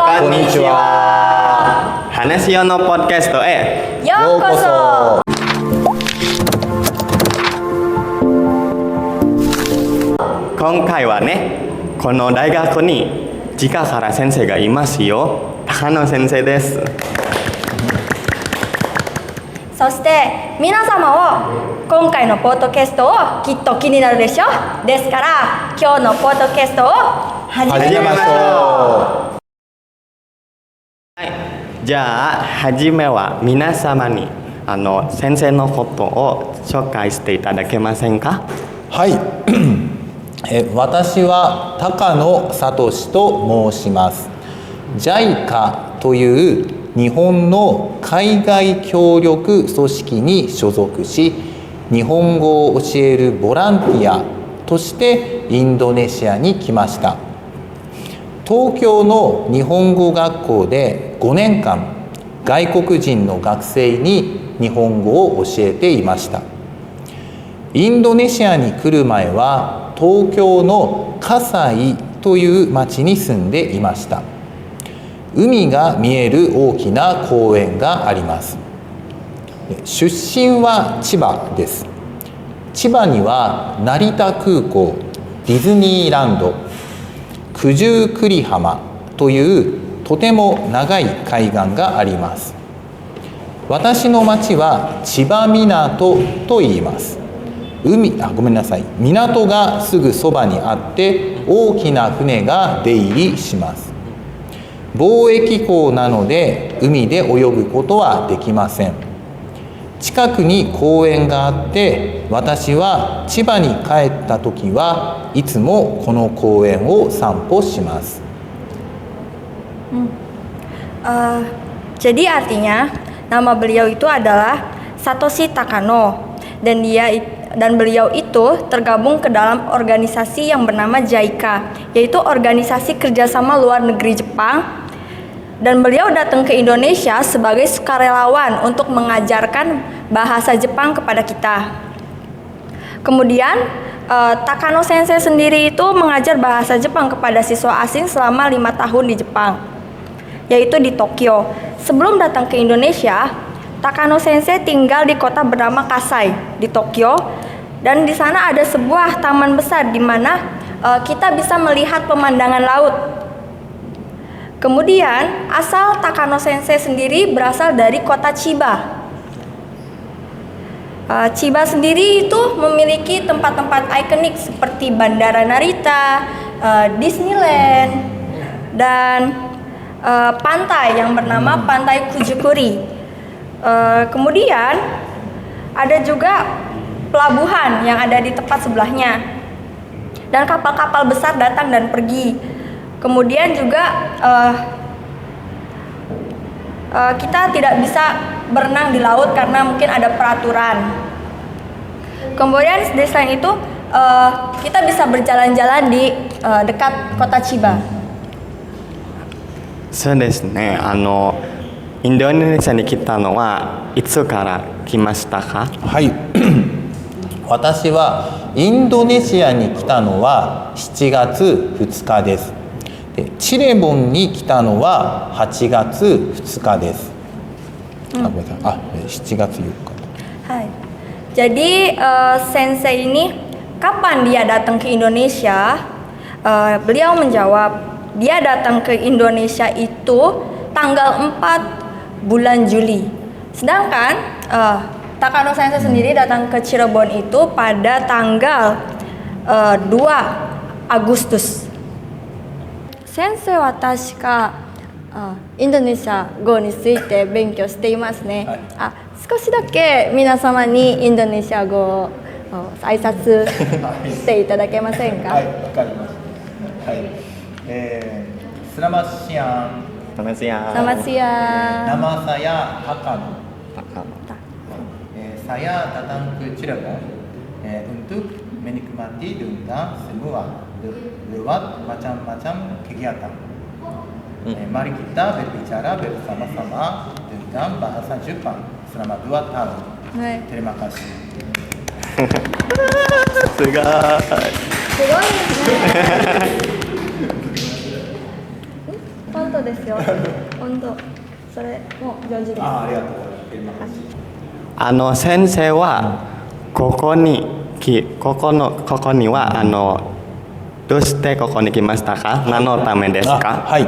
こんにちは。話しよのポッドキャストへようこそ。今回はね、この大学に塚原先生がいますよ。高野先生です。そして皆様を今回のポッドキャストをきっと気になるでしょ。ですから今日のポッドキャストを始めましょう。じゃあ初めは皆様に先生のことを紹介していただけませんか？はい。私は高野聡と申します。JICA という日本の海外協力組織に所属し、日本語を教えるボランティアとしてインドネシアに来ました。東京の日本語学校で5年間、外国人の学生に日本語を教えていました。インドネシアに来る前は、東京の葛西という町に住んでいました。海が見える大きな公園があります。出身は千葉です。千葉には成田空港、ディズニーランド、九十九里浜というとても長い海岸があります。私の町は千葉港と言います。港がすぐそばにあって大きな船が出入りします。貿易港なので海で泳ぐことはできません。近くに公園があって私は千葉に帰った時はいつもこの公園を散歩します。Jadi artinya nama beliau itu adalah Satoshi Takano dan beliau itu tergabung ke dalam organisasi yang bernama JICA, yaitu organisasi kerjasama luar negeri Jepang. Dan beliau datang ke Indonesia sebagai sukarelawan untuk mengajarkan bahasa Jepang kepada kita. Kemudian Takano Sensei sendiri itu mengajar bahasa Jepang kepada siswa asing selama 5 tahun di Jepang, yaitu di Tokyo. Sebelum datang ke Indonesia, Takano Sensei tinggal di kota bernama Kasai di Tokyo, dan di sana ada sebuah taman besar di mana kita bisa melihat pemandangan laut. Kemudian asal Takano Sensei sendiri berasal dari kota Chiba. Chiba sendiri itu memiliki tempat-tempat ikonik seperti Bandara Narita, Disneyland, dan pantai yang bernama Pantai Kujukuri. Kemudian ada juga pelabuhan yang ada di tempat sebelahnya, dan kapal-kapal besar datang dan pergi. Kemudian juga kita tidak bisa berenang di laut karena mungkin ada peraturan. Kemudian selain itu kita bisa berjalan-jalan di dekat kota Chiba. そうですね。インドネシアに来たのはいつから来ましたか？はい。私はインドネシアに来たのは7月2日です。チレボンに来たのは8月2日です。7月4日。Hai. Jadi Sensei ini kapan dia datang ke Indonesia? Beliau menjawab, dia datang ke Indonesia itu tanggal 4 bulan Juli. Sedangkan Takano Sensei sendiri datang ke Cirebon itu pada tanggal 2 Agustus. 先生は確かインドネシア語について勉強していますね。はい、少しだけ皆様にインドネシア語を挨拶していただけませんか？はい、わかります。はい。Selamat siang. Selamat siang. Selamat siang. Nama saya Takano. Saya datang ke Cirebon untuk menikmati dengan semua lewat macam-macam kegiatan. Mari kita berbicara bersama-sama tentang bahasa Jepang selama 2 tahun. Terima kasih. すごい。すごいですね。がとうですよ。本当。それも上手です。ありがとう。先生はここにはどうしてここに来ましたか？何のためですか？はい、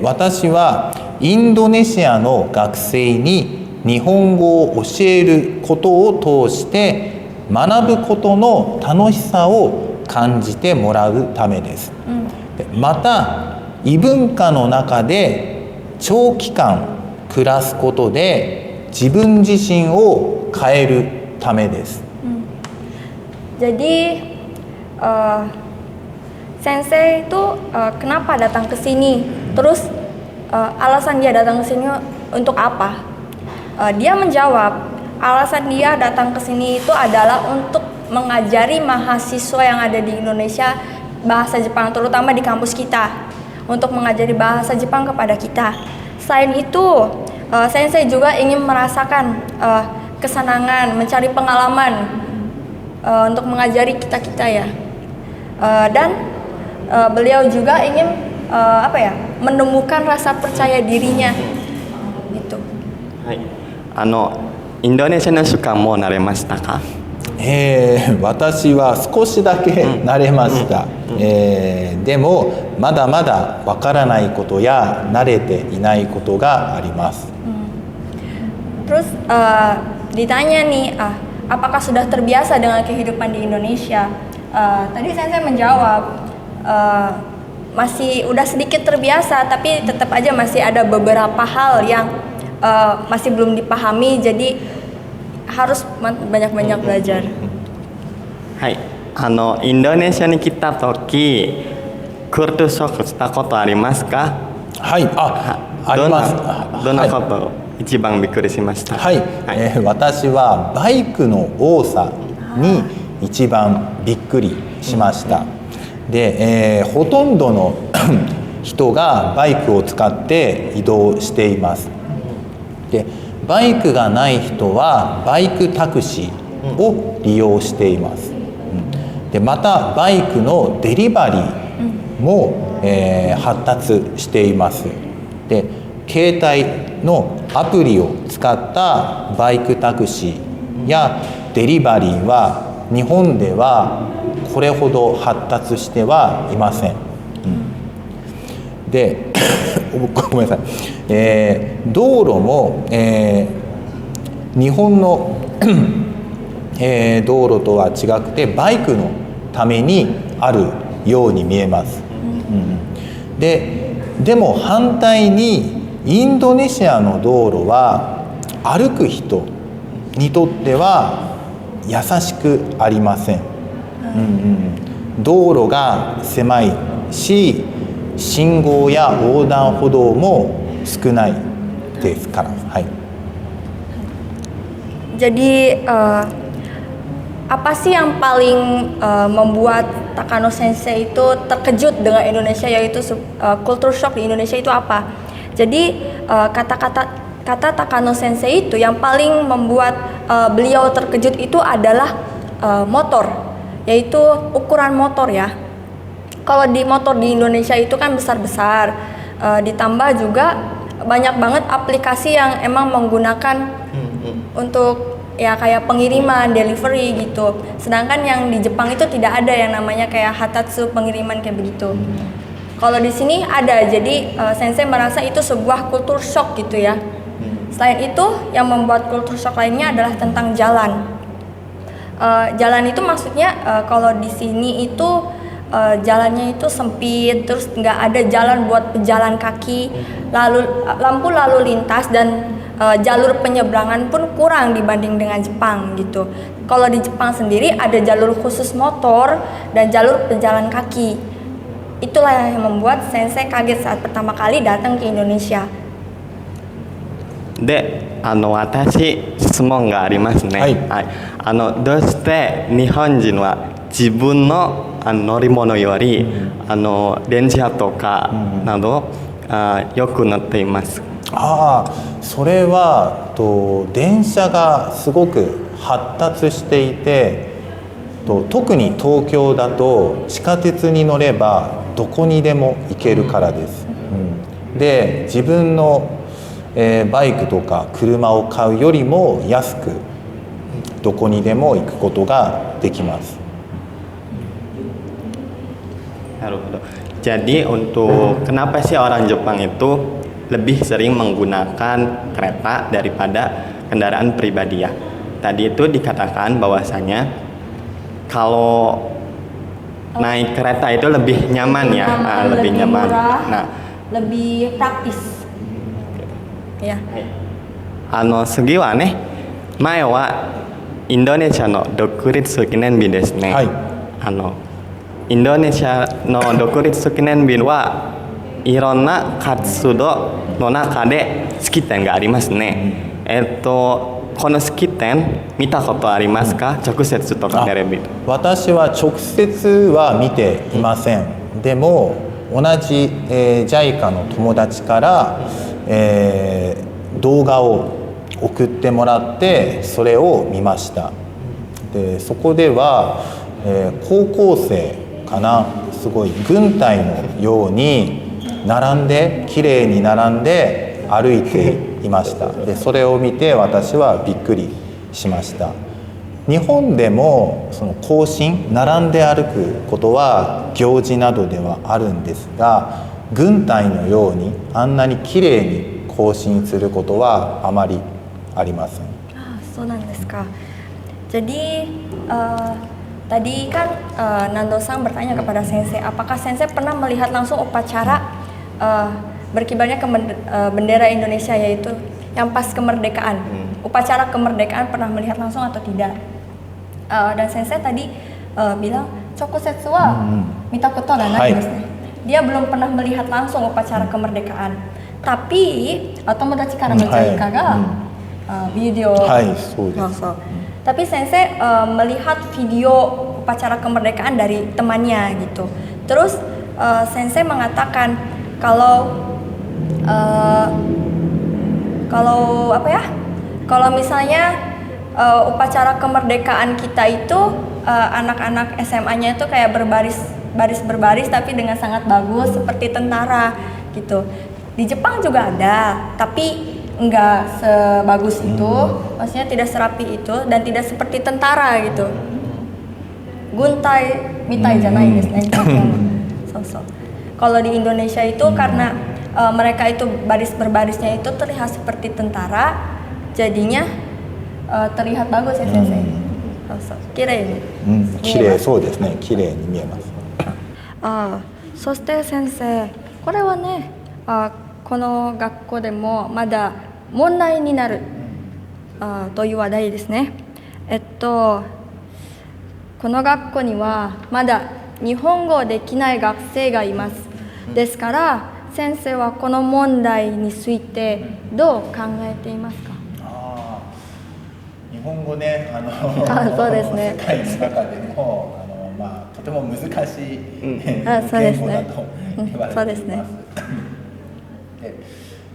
私はインドネシアの学生に日本語を教えることを通して学ぶことの楽しさを感じてもらうためです。でまた異文化の中で長期間暮らすことで自分自身を変えるためです。Jadi Sensei itu kenapa datang ke sini? Terus alasan dia datang ke sini untuk apa? Dia menjawab, alasan dia datang ke sini itu adalah untuk mengajari mahasiswa yang ada di Indonesia bahasa Jepang, terutama di kampus kita, untuk mengajari bahasa Jepang kepada kita. Selain itu, Sensei juga ingin merasakan kesenangan, mencari pengalaman untuk mengajari kita-kita ya. Dan beliau juga ingin menemukan rasa percaya dirinya gitu. はい。インドネシアの習慣も慣れましたか？私は少しだけ慣れました。でもまだまだわからないことや慣れていないことがあります。Terus ditanya nih, apakah sudah terbiasa dengan kehidupan di Indonesia? Tadi saya menjawab masih udah sedikit terbiasa, tapi tetap aja masih ada beberapa hal yang masih belum dipahami, jadi harus banyak-banyak belajar. はい。インドネシアに来た時、クルトショックしたことありますか？はい、あります。どんなことを一番びっくりしました？はい、私はバイクの多さに一番びっくりしました。で、ほとんどの人がバイクを使って移動しています。で、バイクがない人はバイクタクシーを利用しています。で、またバイクのデリバリーも、発達しています。で、携帯のアプリを使ったバイクタクシーやデリバリーは日本ではこれほど発達してはいません。でごめんなさい、道路も、日本の、道路とは違くてバイクのためにあるように見えます。でも反対にインドネシアの道路は歩く人にとっては優しくありません。道路が狭いし、信号や横断歩道も少ないですから。はい。Jadi apa sih yang paling membuat Takano Sensei itu terkejut dengan Indonesia, yaitu culture shock di Indonesia itu apa? Jadi kata Takano Sensei itu yang paling membuat beliau terkejut itu adalah motor, yaitu ukuran motor ya. Kalau di motor di Indonesia itu kan besar-besar, ditambah juga banyak banget aplikasi yang emang menggunakan untuk ya kayak pengiriman, delivery gitu. Sedangkan yang di Jepang itu tidak ada yang namanya kayak hatatsu, pengiriman kayak begitu. Kalau di sini ada, jadi Sensei merasa itu sebuah culture shock gitu ya. Selain itu, yang membuat culture shock lainnya adalah tentang jalan. Jalan itu maksudnya kalau di sini itu jalannya itu sempit, terus nggak ada jalan buat pejalan kaki, lampu lalu lintas dan jalur penyeberangan pun kurang dibanding dengan Jepang gitu. Kalau di Jepang sendiri ada jalur khusus motor dan jalur pejalan kaki. Itulah yang membuat Sensei kaget saat pertama kali datang ke Indonesia. で、私質問がありますね。はい。どうして日本人は自分の乗り物より電車とかなどよく乗っています。それは電車がすごく発達していて、特に東京だと地下鉄に乗ればどこにでも行けるからです。で自分の、バイクとか車を買うよりも安くどこにでも行くことができます。 Jadi untuk kenapa sih orang Jepang itu lebih sering menggunakan kereta daripada kendaraan pribadi ya? Tadi itu dikatakan bahwasanya kalau naik kereta itu lebih nyaman ya, lebih nyaman. Murah, Nah, lebih praktis. Ya. 次はね、前はインドネシアの独立記念日ですね。はい。インドネシアの独立記念日はいろんな活動の中で式典がありますね。この式典見たことありますか？直接とかテレビ。私は直接は見ていません。でも同じ、JICA の友達から、動画を送ってもらってそれを見ました。でそこでは、高校生かな、すごい軍隊のように並んできれいに並んで歩いていました。でそれを見て私はびっくりしました。日本でもその行進並んで歩くことは行事などではあるんですが、軍隊のようにあんなにきれいに行進することはあまりありません。そうなんですか。Jadi tadi kan Nando-san bertanya kepada Sensei, apakah Sensei pernah melihat langsung upacara berkibarnya bendera Indonesia, yaitu yang pas kemerdekaan. Upacara kemerdekaan pernah melihat langsung atau tidak? Dan Sensei tadi bilang Chokusetsu wa mitakoto nanai desu ne. Dia belum pernah melihat langsung upacara kemerdekaan. Tapi tomodachi kara no JICA ga video. Tapi Sensei melihat video upacara kemerdekaan dari temannya gitu. Terus Sensei mengatakan kalau apa ya? Kalau misalnya upacara kemerdekaan kita itu anak-anak SMA-nya itu kayak berbaris tapi dengan sangat bagus seperti tentara gitu. Di Jepang juga ada, tapi enggak sebagus itu, maksudnya tidak serapi itu dan tidak seperti tentara gitu. Guntai mitai janai desu ne. Kalau di Indonesia itu karena mereka itu berbarisnya itu terlihat seperti tentara, jadinya terlihat bagus ya Sensei. Kirei. Kirei, そうですね。綺麗に見えます。そして先生、これはね、この学校でもまだ問題になるという話題ですね。この学校にはまだ日本語できない学生がいます。ですから先生はこの問題についてどう考えていますか？日本語ね、そうですね。世界の中でもとても難しい言語だと言われています。で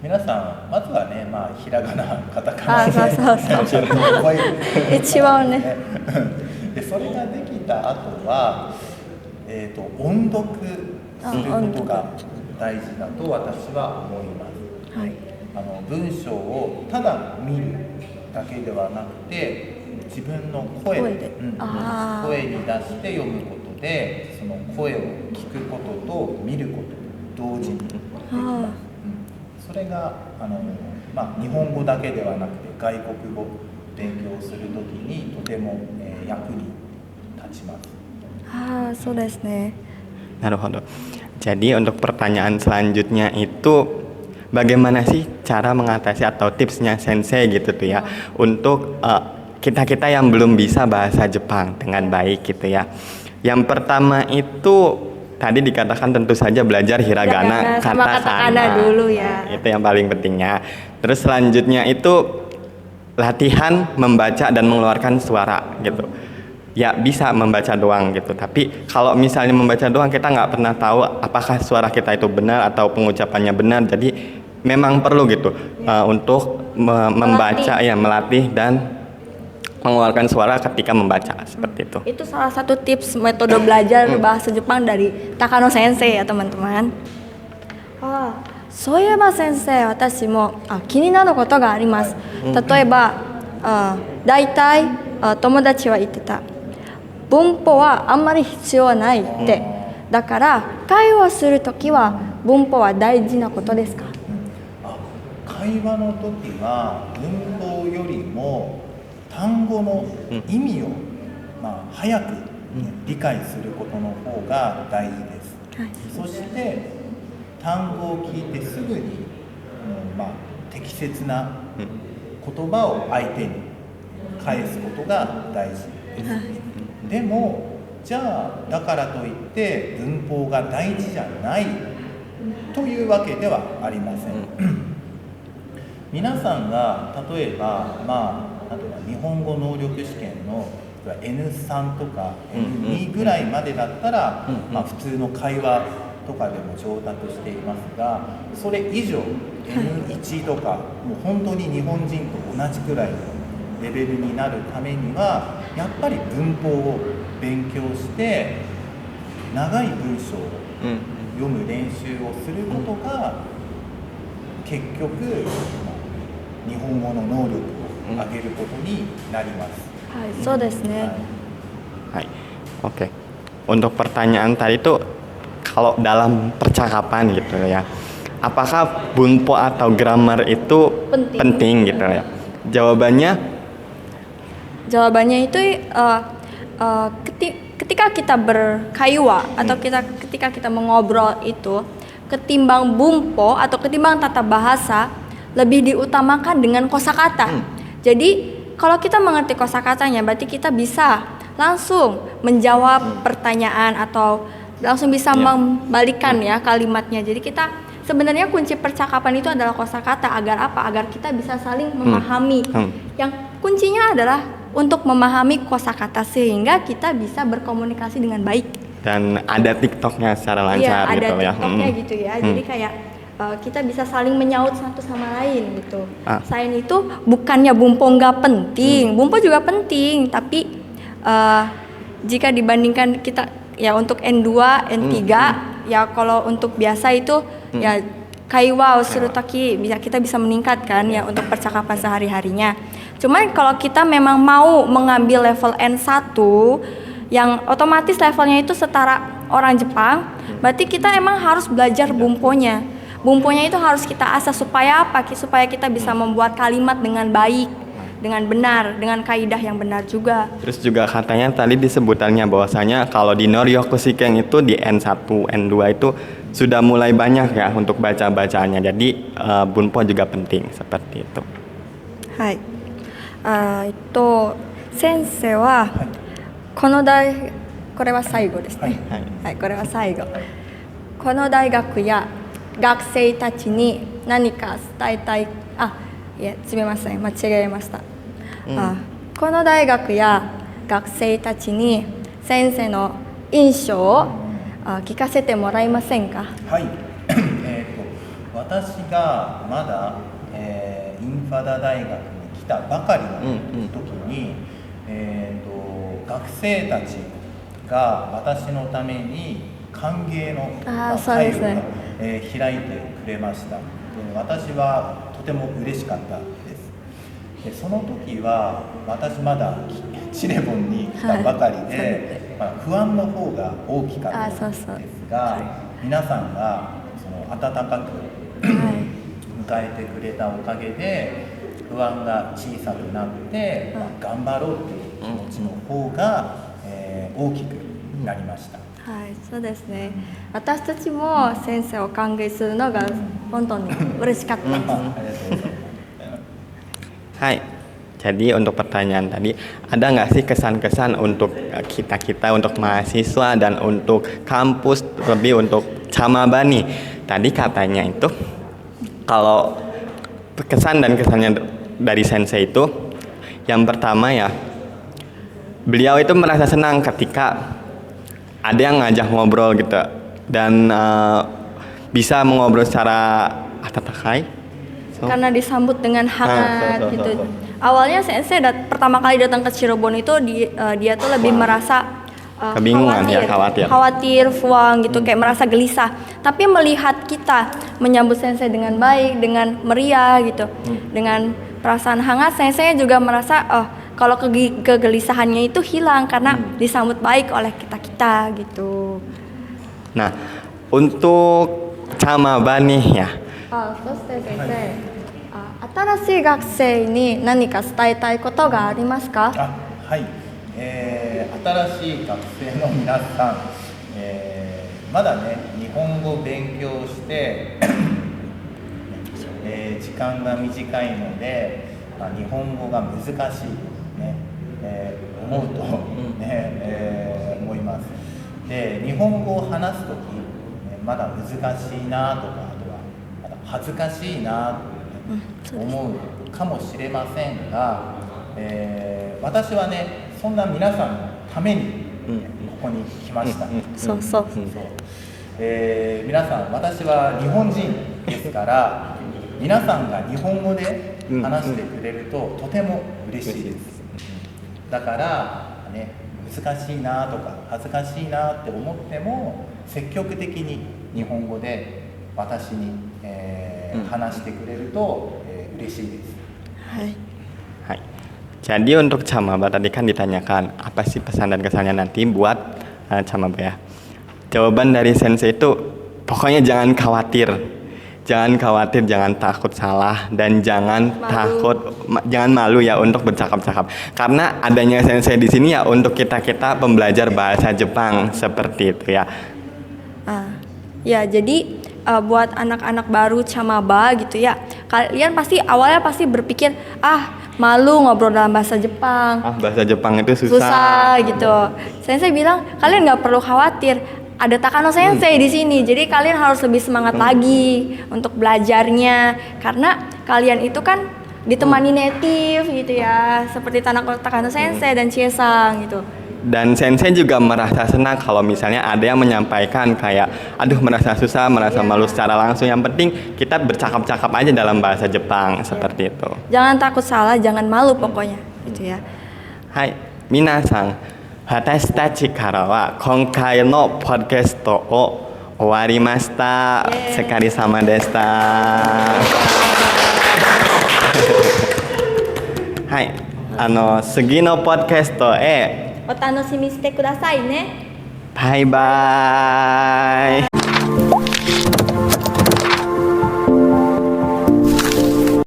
皆さんまずはね、ひらがな、カタカナで覚える一番ね。でそれができた後は、音読することが大事だと私は思います。はい、文章をただ見るだけではなくて自分の声に出して読むことでその声を聞くことと見ること同時にできます。それが日本語だけではなくて外国語を勉強するときにとても、役に立ちます。そうですね。Naruhodo. Jadi untuk pertanyaan selanjutnya itu bagaimana sih cara mengatasi atau tipsnya Sensei gitu tuh ya untuk kita-kita yang belum bisa bahasa Jepang dengan baik gitu ya. Yang pertama itu tadi dikatakan tentu saja belajar hiragana, katakana dulu ya. Itu yang paling pentingnya. Terus selanjutnya itu latihan membaca dan mengeluarkan suara gitu. Ya bisa membaca doang gitu, tapi kalau misalnya membaca doang kita nggak pernah tahu apakah suara kita itu benar atau pengucapannya benar. Jadi memang perlu gitu untuk membaca ya, melatih dan mengeluarkan suara ketika membaca seperti itu. Itu salah satu tips metode belajar bahasa Jepang dari Takano Sensei ya teman-teman. そういえば先生、私も気になることがあります。例えば、大体友達は言ってた。文法はあんまり必要ないって。だから会話するときは文法は大事なことですか？会話の時は文法よりも単語の意味を、早く、理解することの方が大事です。そして単語を聞いてすぐに、適切な言葉を相手に返すことが大事です。でもじゃあだからといって文法が大事じゃないというわけではありません。皆さんが例えば、日本語能力試験のN3 とか N2 ぐらいまでだったら、普通の会話とかでも上達していますが、それ以上 N1 とかもう本当に日本人と同じくらいのレベルになるためにはやっぱり文法を勉強して長い文章を読む練習をすることが結局日本語の能力を上げることになります。はい、そうですね。Hai. Oke. Untuk pertanyaan tadi tuh kalau dalam percakapan gitu ya. Apakah bunpo atau grammar itu penting gitu ya? Jawabannya itu ketika kita berkaiwa atau ketika kita mengobrol itu, ketimbang bumpo atau ketimbang tata bahasa lebih diutamakan dengan kosakata. Jadi kalau kita mengerti kosakatanya, berarti kita bisa langsung menjawab pertanyaan atau langsung bisa membalikan ya kalimatnya. Jadi kita sebenarnya kunci percakapan itu adalah kosakata. Agar apa? Agar kita bisa saling memahami. Yang kuncinya adalah untuk memahami kosakata sehingga kita bisa berkomunikasi dengan baik. Dan ada TikToknya secara lancar gitu ya. Iya, ada TikToknya gitu ya. Jadi kayak kita bisa saling menyaut satu sama lain gitu. Selain itu bukannya bumpo nggak penting, bumpo juga penting. Tapi jika dibandingkan kita ya untuk N2, N3 ya kalau untuk biasa itu ya kaiwa surutaki kita bisa meningkatkan ya untuk percakapan sehari-harinya. Cuman kalau kita memang mau mengambil level N1 yang otomatis levelnya itu setara orang Jepang, berarti kita emang harus belajar bumponya. Bumponya itu harus kita asah supaya apa? Supaya kita bisa membuat kalimat dengan baik, dengan benar, dengan kaidah yang benar juga. Terus juga katanya tadi disebutannya bahwasanya kalau di Noryoku Shiken itu di N1, N2 itu sudah mulai banyak ya untuk baca-bacaannya. Jadi bunpo juga penting seperti itu. Hai. 先生はこれは最後ですね。はい、これは最後。この大学や学生たちに何か伝えたい。すみません、間違えました。この大学や学生たちに先生の印象を聞かせてもらえませんか？はい。私がまだ、インファダ大学に来たばかりの時に、学生たちが私のために歓迎の会を開いてくれました。私はとても嬉しかったです。その時は私まだシレボンに来たばかりで、不安の方が大きかったんですが、皆さんがその温かく迎えてくれたおかげで不安が小さくなって、頑張ろうという気持ちの方が、大きくなりました。はい、そうですね。私たちも先生を歓迎するのが本当に嬉しかったです。Hai, jadi untuk pertanyaan tadi, ada nggak sih kesan-kesan untuk kita untuk mahasiswa dan untuk kampus, lebih untuk Chamabani? Tadi katanya itu, kalau kesan dan kesannya dari sensei itu, yang pertama ya, beliau itu merasa senang ketika ada yang ngajak ngobrol gitu dan bisa mengobrol secara atatakai. Karena disambut dengan hangat gitu. Awalnya sensei pertama kali datang ke Cirebon itu dia tuh lebih merasa kebingungan, khawatir, fuang gitu, kayak merasa gelisah. Tapi melihat kita menyambut sensei dengan baik, dengan meriah gitu. Dengan perasaan hangat, sensei juga merasa kalau kegelisahannya itu hilang karena disambut baik oleh kita-kita gitu. Nah, untuk Chamaba nih ya. そして先生、新しい学生に何か伝えたいことがありますか？はい、新しい学生の皆さん、まだね日本語を勉強して、時間が短いので、日本語が難しいね、思うと、思います。で日本語を話すとき、まだ難しいなとか、あとはまだ恥ずかしいなと思うかもしれませんが、私はねそんな皆さんのために、ここに来ました。そうそう。皆さん、私は日本人ですから皆さんが日本語で話してくれるととても嬉しいです。だからね、難しいなとか恥ずかしいなって思っても積極的に日本語で私に、話してくれると、嬉しいです。はい。Jadi untuk Chamaba tadi kan ditanyakan apa sih pesan dan kesannya nanti buat Chamaba ya. Jawaban dari sensei itu pokoknya jangan khawatir, jangan takut salah dan jangan malu ya untuk bercakap-cakap. Karena adanya sensei di sini ya untuk kita pembelajar bahasa Jepang seperti itu ya. Ya jadi buat anak-anak baru Chamaba gitu ya, kalian awalnya pasti berpikir malu ngobrol dalam bahasa Jepang. Bahasa Jepang itu susah gitu. Sensei bilang kalian nggak perlu khawatir. Ada Takano Sensei di sini, jadi kalian harus lebih semangat lagi untuk belajarnya karena kalian itu kan ditemani native gitu ya, seperti Takano Sensei dan Chie-san gitu. Dan sensei juga merasa senang kalau misalnya ada yang menyampaikan kayak merasa susah, merasa malu secara langsung. Yang penting kita bercakap-cakap aja dalam bahasa Jepang seperti itu. Jangan takut salah, jangan malu pokoknya gitu ya. Hai, minasan. 私たちからは今回のポッドキャストを終わりました。お疲れ様でした。はい、次のポッドキャストへお楽しみしてくださいね。バイバイ。